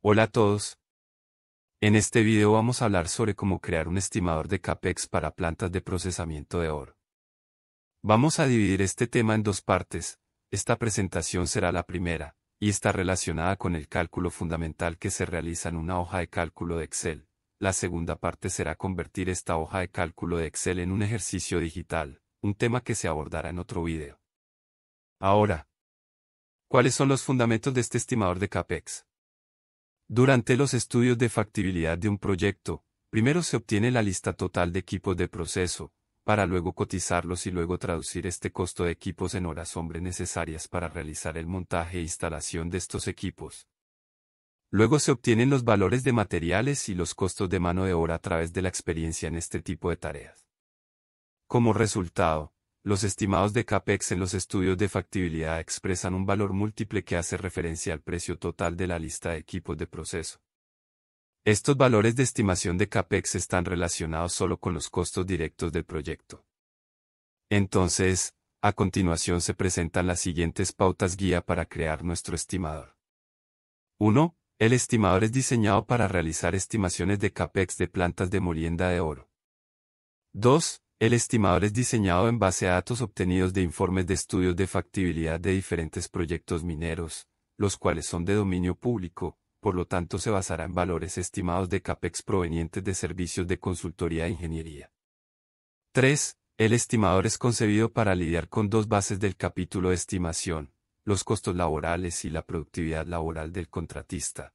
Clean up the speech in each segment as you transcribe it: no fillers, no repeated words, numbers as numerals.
Hola a todos. En este video vamos a hablar sobre cómo crear un estimador de CAPEX para plantas de procesamiento de oro. Vamos a dividir este tema en dos partes. Esta presentación será la primera, y está relacionada con el cálculo fundamental que se realiza en una hoja de cálculo de Excel. La segunda parte será convertir esta hoja de cálculo de Excel en un ejercicio digital, un tema que se abordará en otro video. Ahora, ¿cuáles son los fundamentos de este estimador de CAPEX? Durante los estudios de factibilidad de un proyecto, primero se obtiene la lista total de equipos de proceso, para luego cotizarlos y luego traducir este costo de equipos en horas hombre necesarias para realizar el montaje e instalación de estos equipos. Luego se obtienen los valores de materiales y los costos de mano de obra a través de la experiencia en este tipo de tareas. Como resultado, los estimados de CAPEX en los estudios de factibilidad expresan un valor múltiple que hace referencia al precio total de la lista de equipos de proceso. Estos valores de estimación de CAPEX están relacionados solo con los costos directos del proyecto. Entonces, a continuación se presentan las siguientes pautas guía para crear nuestro estimador. 1. El estimador es diseñado para realizar estimaciones de CAPEX de plantas de molienda de oro. 2. El estimador es diseñado en base a datos obtenidos de informes de estudios de factibilidad de diferentes proyectos mineros, los cuales son de dominio público, por lo tanto se basará en valores estimados de CAPEX provenientes de servicios de consultoría e ingeniería. 3. El estimador es concebido para lidiar con dos bases del capítulo de estimación, los costos laborales y la productividad laboral del contratista.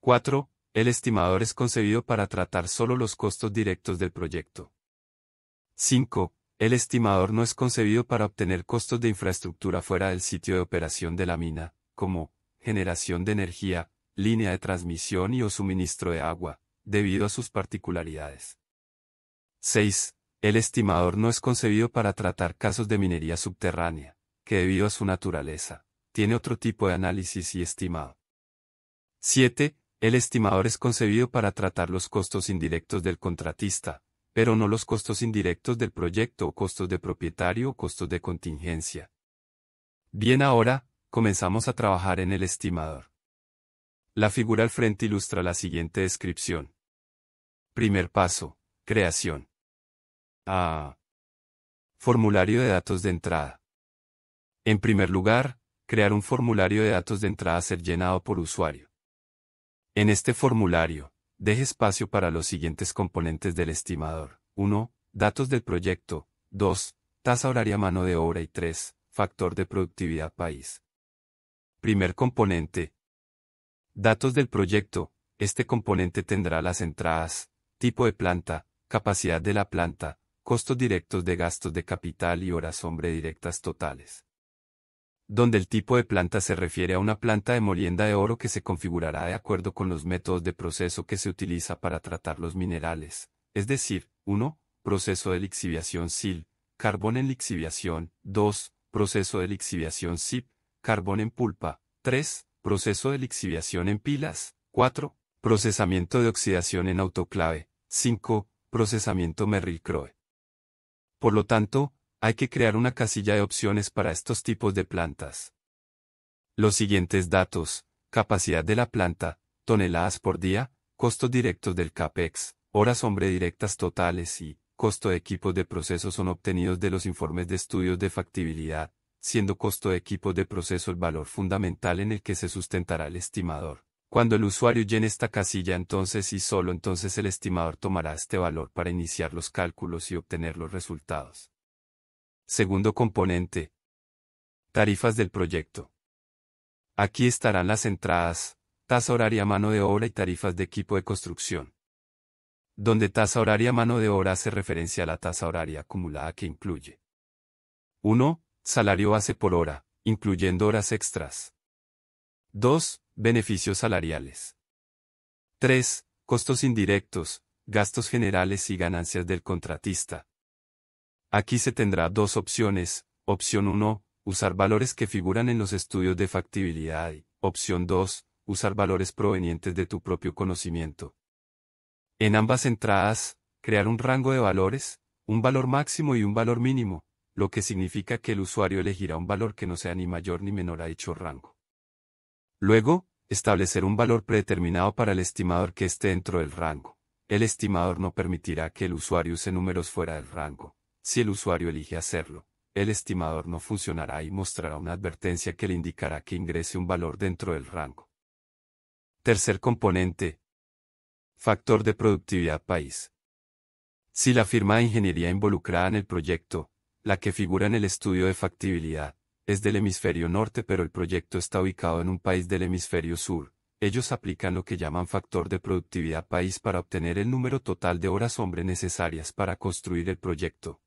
4. El estimador es concebido para tratar solo los costos directos del proyecto. 5. El estimador no es concebido para obtener costos de infraestructura fuera del sitio de operación de la mina, como generación de energía, línea de transmisión y o suministro de agua, debido a sus particularidades. 6. El estimador no es concebido para tratar casos de minería subterránea, que debido a su naturaleza, tiene otro tipo de análisis y estimado. 7. El estimador es concebido para tratar los costos indirectos del contratista, pero no los costos indirectos del proyecto o costos de propietario o costos de contingencia. Bien, ahora, comenzamos a trabajar en el estimador. La figura al frente ilustra la siguiente descripción. Primer paso, creación. Formulario de datos de entrada. En primer lugar, crear un formulario de datos de entrada a ser llenado por usuario. En este formulario, deje espacio para los siguientes componentes del estimador. 1. Datos del proyecto. 2. Tasa horaria mano de obra y 3. Factor de productividad país. Primer componente. Datos del proyecto. Este componente tendrá las entradas, tipo de planta, capacidad de la planta, costos directos de gastos de capital y horas hombre directas totales. Donde el tipo de planta se refiere a una planta de molienda de oro que se configurará de acuerdo con los métodos de proceso que se utiliza para tratar los minerales, es decir, 1. Proceso de lixiviación SIL, carbón en lixiviación, 2. Proceso de lixiviación SIP, carbón en pulpa, 3. Proceso de lixiviación en pilas, 4. Procesamiento de oxidación en autoclave, 5. Procesamiento Merrill-Crowe. Por lo tanto, hay que crear una casilla de opciones para estos tipos de plantas. Los siguientes datos: capacidad de la planta, toneladas por día, costos directos del CAPEX, horas hombre directas totales y costo de equipos de proceso son obtenidos de los informes de estudios de factibilidad, siendo costo de equipos de proceso el valor fundamental en el que se sustentará el estimador. Cuando el usuario llene esta casilla, entonces y solo entonces el estimador tomará este valor para iniciar los cálculos y obtener los resultados. Segundo componente. Tarifas del proyecto. Aquí estarán las entradas, tasa horaria mano de obra y tarifas de equipo de construcción. Donde tasa horaria mano de obra hace referencia a la tasa horaria acumulada que incluye 1. Salario base por hora, incluyendo horas extras. 2. Beneficios salariales. 3. Costos indirectos, gastos generales y ganancias del contratista. Aquí se tendrá dos opciones. Opción 1, usar valores que figuran en los estudios de factibilidad y, opción 2, usar valores provenientes de tu propio conocimiento. En ambas entradas, crear un rango de valores, un valor máximo y un valor mínimo, lo que significa que el usuario elegirá un valor que no sea ni mayor ni menor a dicho rango. Luego, establecer un valor predeterminado para el estimador que esté dentro del rango. El estimador no permitirá que el usuario use números fuera del rango. Si el usuario elige hacerlo, el estimador no funcionará y mostrará una advertencia que le indicará que ingrese un valor dentro del rango. Tercer componente. Factor de productividad país. Si la firma de ingeniería involucrada en el proyecto, la que figura en el estudio de factibilidad, es del hemisferio norte pero el proyecto está ubicado en un país del hemisferio sur, ellos aplican lo que llaman factor de productividad país para obtener el número total de horas hombre necesarias para construir el proyecto.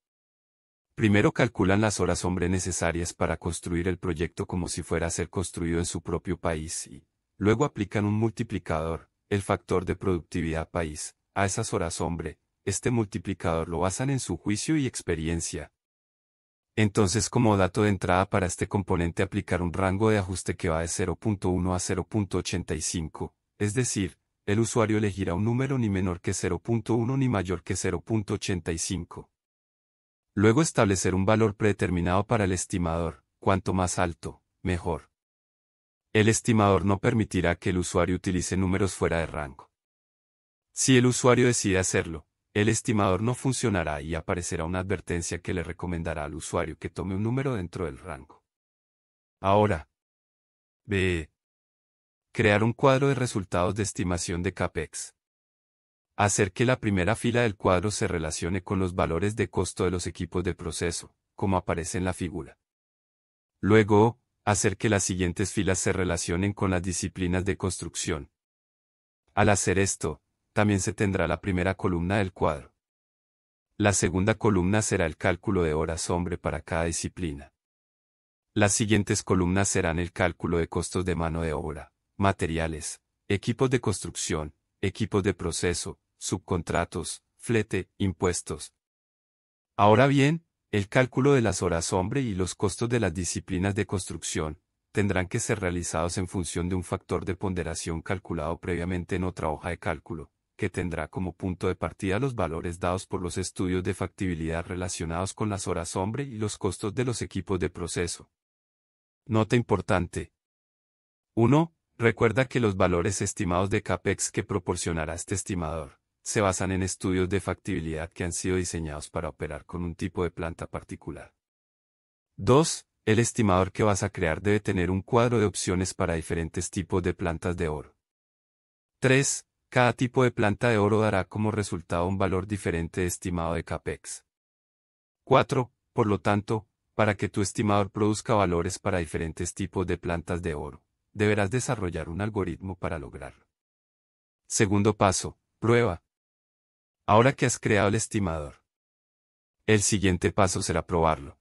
Primero calculan las horas hombre necesarias para construir el proyecto como si fuera a ser construido en su propio país y, luego aplican un multiplicador, el factor de productividad país, a esas horas hombre. Este multiplicador lo basan en su juicio y experiencia. Entonces, como dato de entrada para este componente aplicar un rango de ajuste que va de 0.1 a 0.85, es decir, el usuario elegirá un número ni menor que 0.1 ni mayor que 0.85. Luego establecer un valor predeterminado para el estimador, cuanto más alto, mejor. El estimador no permitirá que el usuario utilice números fuera de rango. Si el usuario decide hacerlo, el estimador no funcionará y aparecerá una advertencia que le recomendará al usuario que tome un número dentro del rango. Ahora. B. Crear un cuadro de resultados de estimación de CAPEX. Hacer que la primera fila del cuadro se relacione con los valores de costo de los equipos de proceso, como aparece en la figura. Luego, hacer que las siguientes filas se relacionen con las disciplinas de construcción. Al hacer esto, también se tendrá la primera columna del cuadro. La segunda columna será el cálculo de horas hombre para cada disciplina. Las siguientes columnas serán el cálculo de costos de mano de obra, materiales, equipos de construcción, equipos de proceso, subcontratos, flete, impuestos. Ahora bien, el cálculo de las horas hombre y los costos de las disciplinas de construcción tendrán que ser realizados en función de un factor de ponderación calculado previamente en otra hoja de cálculo, que tendrá como punto de partida los valores dados por los estudios de factibilidad relacionados con las horas hombre y los costos de los equipos de proceso. Nota importante. 1. Recuerda que los valores estimados de CAPEX que proporcionará este estimador se basan en estudios de factibilidad que han sido diseñados para operar con un tipo de planta particular. 2. El estimador que vas a crear debe tener un cuadro de opciones para diferentes tipos de plantas de oro. 3. Cada tipo de planta de oro dará como resultado un valor diferente estimado de CAPEX. 4. Por lo tanto, para que tu estimador produzca valores para diferentes tipos de plantas de oro, deberás desarrollar un algoritmo para lograrlo. Segundo paso, prueba. Ahora que has creado el estimador, el siguiente paso será probarlo.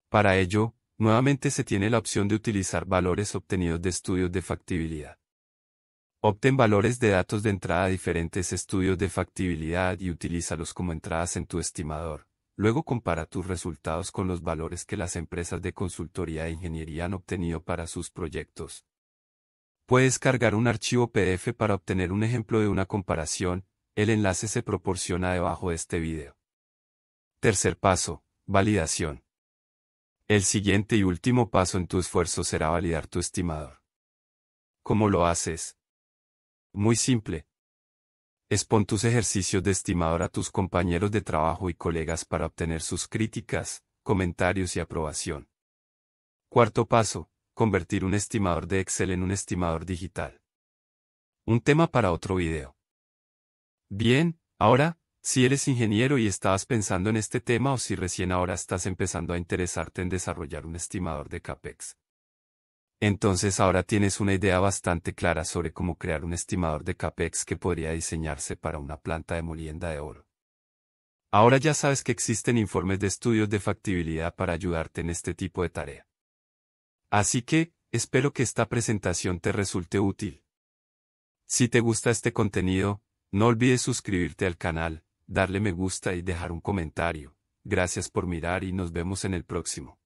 Para ello, nuevamente se tiene la opción de utilizar valores obtenidos de estudios de factibilidad. Obtén valores de datos de entrada a diferentes estudios de factibilidad y utilízalos como entradas en tu estimador. Luego compara tus resultados con los valores que las empresas de consultoría de ingeniería han obtenido para sus proyectos. Puedes cargar un archivo PDF para obtener un ejemplo de una comparación, el enlace se proporciona debajo de este video. Tercer paso, validación. El siguiente y último paso en tu esfuerzo será validar tu estimador. ¿Cómo lo haces? Muy simple. Expon tus ejercicios de estimador a tus compañeros de trabajo y colegas para obtener sus críticas, comentarios y aprobación. Cuarto paso, convertir un estimador de Excel en un estimador digital. Un tema para otro video. Bien, ahora, si eres ingeniero y estabas pensando en este tema o si recién ahora estás empezando a interesarte en desarrollar un estimador de CAPEX. Entonces ahora tienes una idea bastante clara sobre cómo crear un estimador de CAPEX que podría diseñarse para una planta de molienda de oro. Ahora ya sabes que existen informes de estudios de factibilidad para ayudarte en este tipo de tarea. Así que, espero que esta presentación te resulte útil. Si te gusta este contenido, no olvides suscribirte al canal, darle me gusta y dejar un comentario. Gracias por mirar y nos vemos en el próximo.